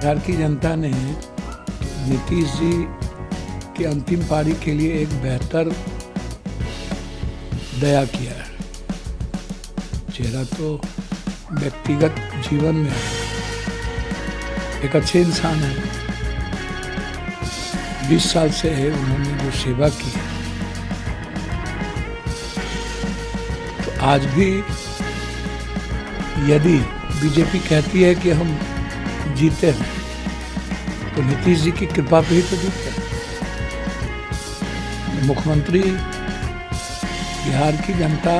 बिहार की जनता ने नीतीश जी की अंतिम पारी के लिए एक बेहतर दया किया है। चेहरा तो व्यक्तिगत जीवन में एक अच्छे इंसान है। 20 साल से है उन्होंने जो सेवा की है, तो आज भी यदि बीजेपी कहती है कि हम जीते हैं तो नीतीश जी की कृपा पे ही तो जीते हैं। मुख्यमंत्री बिहार की जनता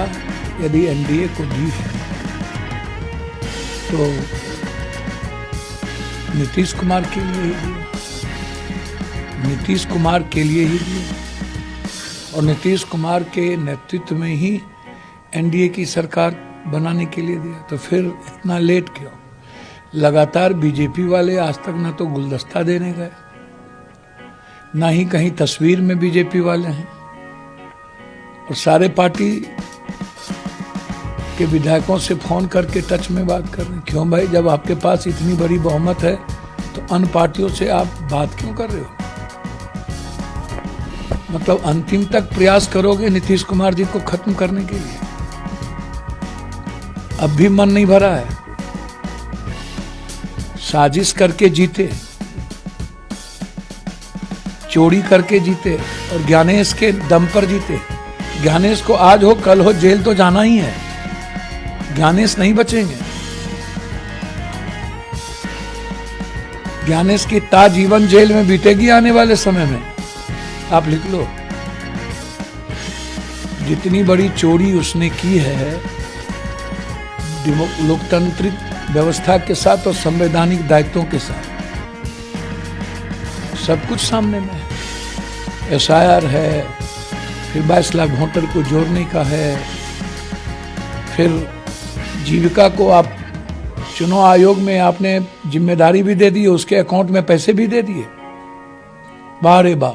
यदि एनडीए को दी है तो नीतीश कुमार के लिए ही दी, नीतीश कुमार के लिए ही दी और नीतीश कुमार के नेतृत्व में ही एनडीए की सरकार बनाने के लिए दिया। तो फिर इतना लेट क्यों? लगातार बीजेपी वाले आज तक ना तो गुलदस्ता देने गए, ना ही कहीं तस्वीर में बीजेपी वाले हैं, और सारे पार्टी के विधायकों से फोन करके टच में बात कर रहे हैं। क्यों भाई, जब आपके पास इतनी बड़ी बहुमत है तो अन्य पार्टियों से आप बात क्यों कर रहे हो? मतलब अंतिम तक प्रयास करोगे नीतीश कुमार जी को खत्म करने के लिए? अब भी मन नहीं भरा है। साजिश करके जीते, चोरी करके जीते और ज्ञानेश के दम पर जीते। ज्ञानेश को आज हो कल हो जेल तो जाना ही है, ज्ञानेश नहीं बचेंगे। ज्ञानेश की ताजीवन जेल में बीतेगी आने वाले समय में, आप लिख लो। जितनी बड़ी चोरी उसने की है लोकतांत्रिक व्यवस्था के साथ और संवैधानिक दायित्वों के साथ, सब कुछ सामने में है। एसआईआर है, फिर 22 लाख वोटर को जोड़ने का है, फिर जीविका को आप चुनाव आयोग में आपने जिम्मेदारी भी दे दी, उसके अकाउंट में पैसे भी दे दिए। वाह रे वाह।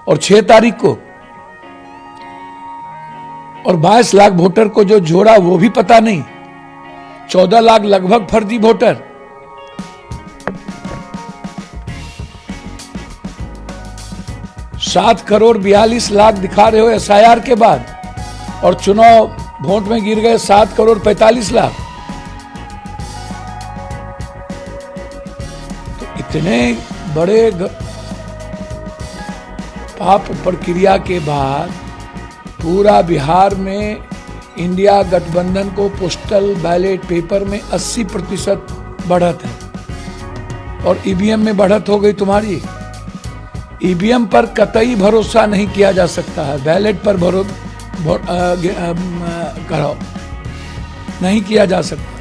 और 6 तारीख को और 22 लाख वोटर को जो जोड़ा वो भी पता नहीं, 14 लाख लगभग फर्जी वोटर। $7,42,00,000 दिखा रहे हो एसआईआर के बाद, और चुनाव वोट में गिर गए 7,45,00,000। तो इतने बड़े पाप प्रक्रिया के बाद पूरा बिहार में इंडिया गठबंधन को पोस्टल बैलेट पेपर में 80% बढ़त है और ईवीएम में बढ़त हो गई तुम्हारी। ईवीएम पर कतई भरोसा नहीं किया जा सकता है, बैलेट पर करो नहीं किया जा सकता।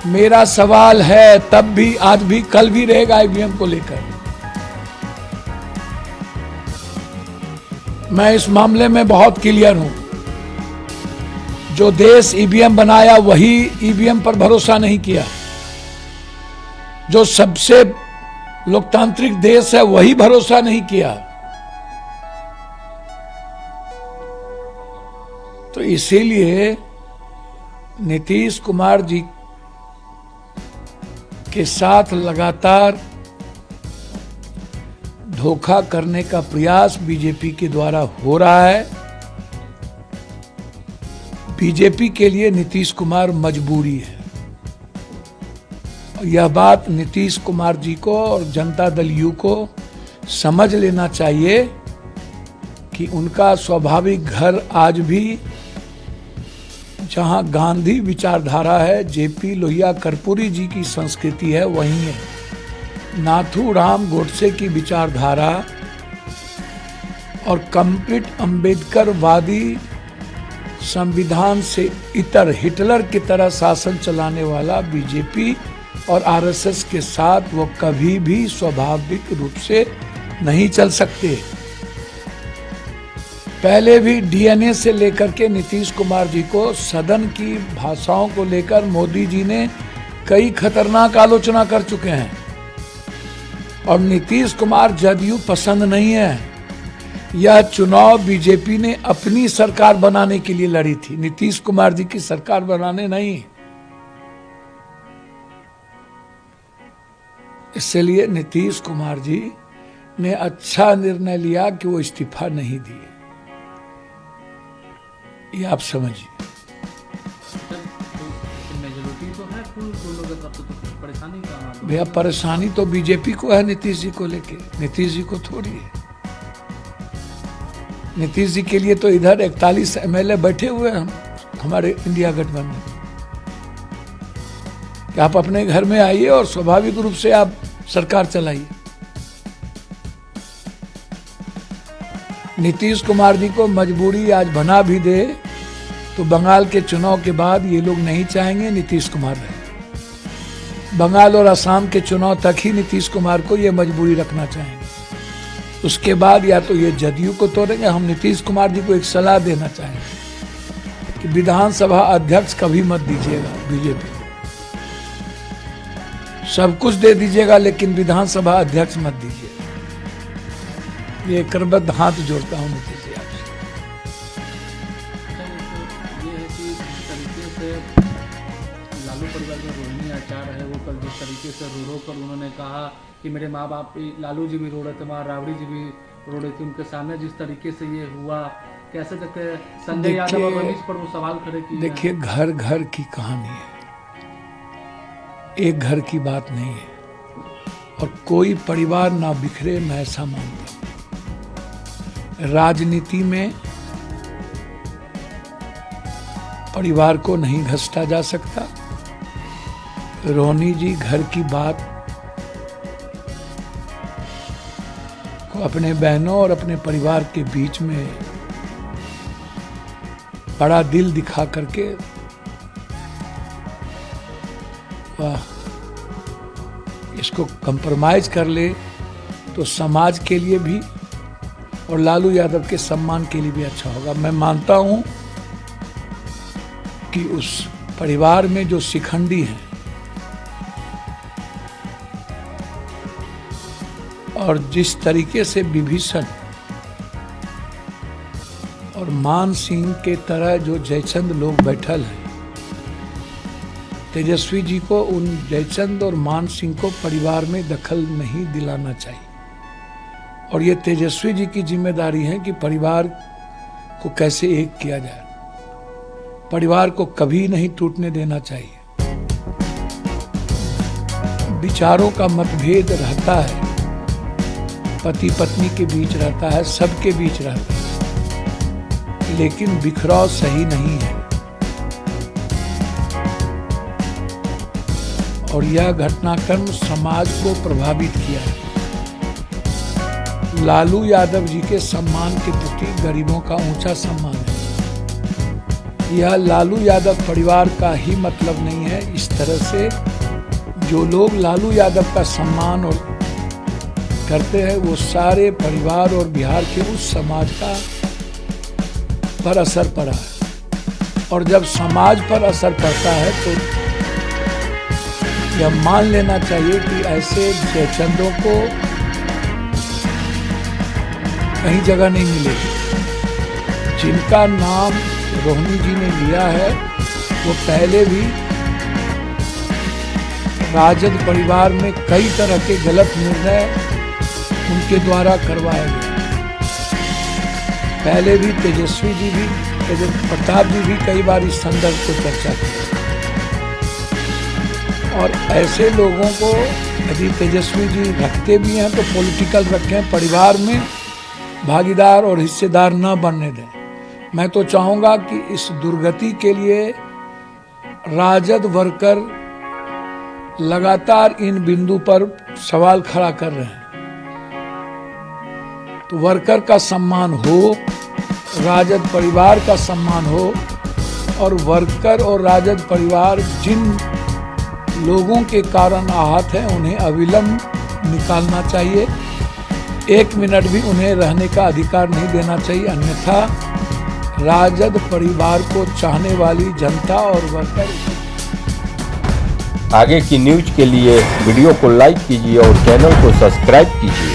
मेरा सवाल है तब भी, आज भी, कल भी रहेगा ईवीएम को लेकर। मैं इस मामले में बहुत क्लियर हूं। जो देश ईवीएम बनाया वही ईवीएम पर भरोसा नहीं किया। जो सबसे लोकतांत्रिक देश है वही भरोसा नहीं किया। तो इसीलिए नीतीश कुमार जी के साथ लगातार धोखा करने का प्रयास बीजेपी के द्वारा हो रहा है। बीजेपी के लिए नीतीश कुमार मजबूरी है। यह बात नीतीश कुमार जी को और जनता दल यू को समझ लेना चाहिए कि उनका स्वाभाविक घर आज भी जहां गांधी विचारधारा है, जेपी लोहिया कर्पूरी जी की संस्कृति है, वहीं है। नाथूराम गोडसे की विचारधारा और कंप्लीट अंबेडकरवादी संविधान से इतर हिटलर की तरह शासन चलाने वाला बीजेपी और आरएसएस के साथ वो कभी भी स्वाभाविक रूप से नहीं चल सकते। पहले भी डीएनए से लेकर के नीतीश कुमार जी को सदन की भाषाओं को लेकर मोदी जी ने कई खतरनाक आलोचना कर चुके हैं। और नीतीश कुमार जदयू पसंद नहीं है। यह चुनाव बीजेपी ने अपनी सरकार बनाने के लिए लड़ी थी, नीतीश कुमार जी की सरकार बनाने नहीं। इसलिए नीतीश कुमार जी ने अच्छा निर्णय लिया कि वो इस्तीफा नहीं दिए, ये आप समझिए। भैया परेशानी तो बीजेपी को है नीतीश जी को लेके, नीतीश जी को थोड़ी है। नीतीश जी के लिए तो इधर 41 MLA बैठे हुए हैं हमारे इंडिया गठबंधन, कि आप अपने घर में आइए और स्वाभाविक रूप से आप सरकार चलाइए। नीतीश कुमार जी को मजबूरी आज बना भी दे तो बंगाल के चुनाव के बाद ये लोग नहीं चाहेंगे नीतीश कुमार रहे। बंगाल और असम के चुनाव तक ही नीतीश कुमार को ये मजबूरी रखना चाहेंगे, उसके बाद या तो ये जदयू को तोड़ेंगे। हम नीतीश कुमार जी को एक सलाह देना चाहेंगे कि विधानसभा अध्यक्ष कभी मत दीजिएगा बीजेपी, सब कुछ दे दीजिएगा लेकिन विधानसभा अध्यक्ष मत दीजिएगा। ये करबद्ध हाथ जोड़ता हूँ नीतीश जी आपसे। ये है कि जिस तरीके से लालू परिवार में रोहिणी आचार्य है, वो कल जिस तरीके से रो रो कर उन्होंने कहा कि मेरे माँ बाप, लालू जी भी रो रहे थे, वहाँ राबड़ी जी भी रो रहे थे, उनके सामने जिस तरीके से ये हुआ, कैसे तक संजय यादव और रमेश पर वो सवाल खड़े किए। देखिए, घर घर की कहानी है, एक घर की बात नहीं है, और कोई परिवार ना बिखरे, मैं ऐसा मानता हूं। राजनीति में परिवार को नहीं घसटा जा सकता। रोहिणी जी घर की बात को अपने बहनों और अपने परिवार के बीच में बड़ा दिल दिखा करके, वाह, इसको कंप्रोमाइज कर ले तो समाज के लिए भी और लालू यादव के सम्मान के लिए भी अच्छा होगा। मैं मानता हूं कि उस परिवार में जो शिखंडी हैं और जिस तरीके से विभीषण और मान सिंह के तरह जो जयचंद लोग बैठल हैं, तेजस्वी जी को उन जयचंद और मान सिंह को परिवार में दखल नहीं दिलाना चाहिए, और ये तेजस्वी जी की जिम्मेदारी है कि परिवार को कैसे एक किया जाए। परिवार को कभी नहीं टूटने देना चाहिए। विचारों का मतभेद रहता है, पति पत्नी के बीच रहता है, सबके बीच रहता है, लेकिन बिखराव सही नहीं है। और यह घटनाक्रम समाज को प्रभावित किया है। लालू यादव जी के सम्मान के प्रति गरीबों का ऊंचा सम्मान है। यह लालू यादव परिवार का ही मतलब नहीं है। इस तरह से जो लोग लालू यादव का सम्मान और करते हैं, वो सारे परिवार और बिहार के उस समाज का पर असर पड़ा है। और जब समाज पर असर पड़ता है तो यह मान लेना चाहिए कि ऐसे जयचंदों को कहीं जगह नहीं मिलेगी। जिनका नाम रोहिणी जी ने लिया है, वो पहले भी राजद परिवार में कई तरह के गलत निर्णय उनके द्वारा करवाए गए। पहले भी तेजस्वी जी भी, तेजस्वी प्रताप जी भी कई बार इस संदर्भ को चर्चा की। और ऐसे लोगों को यदि तेजस्वी जी रखते भी हैं तो पॉलिटिकल रखें, परिवार में भागीदार और हिस्सेदार न बनने दें। मैं तो चाहूंगा कि इस दुर्गति के लिए राजद वर्कर लगातार इन बिंदु पर सवाल खड़ा कर रहे हैं, तो वर्कर का सम्मान हो, राजद परिवार का सम्मान हो, और वर्कर और राजद परिवार जिन लोगों के कारण आहत हैं उन्हें अविलंब निकालना चाहिए। 1 मिनट भी उन्हें रहने का अधिकार नहीं देना चाहिए, अन्यथा राजद परिवार को चाहने वाली जनता और वर्कर। आगे की न्यूज के लिए वीडियो को लाइक कीजिए और चैनल को सब्सक्राइब कीजिए।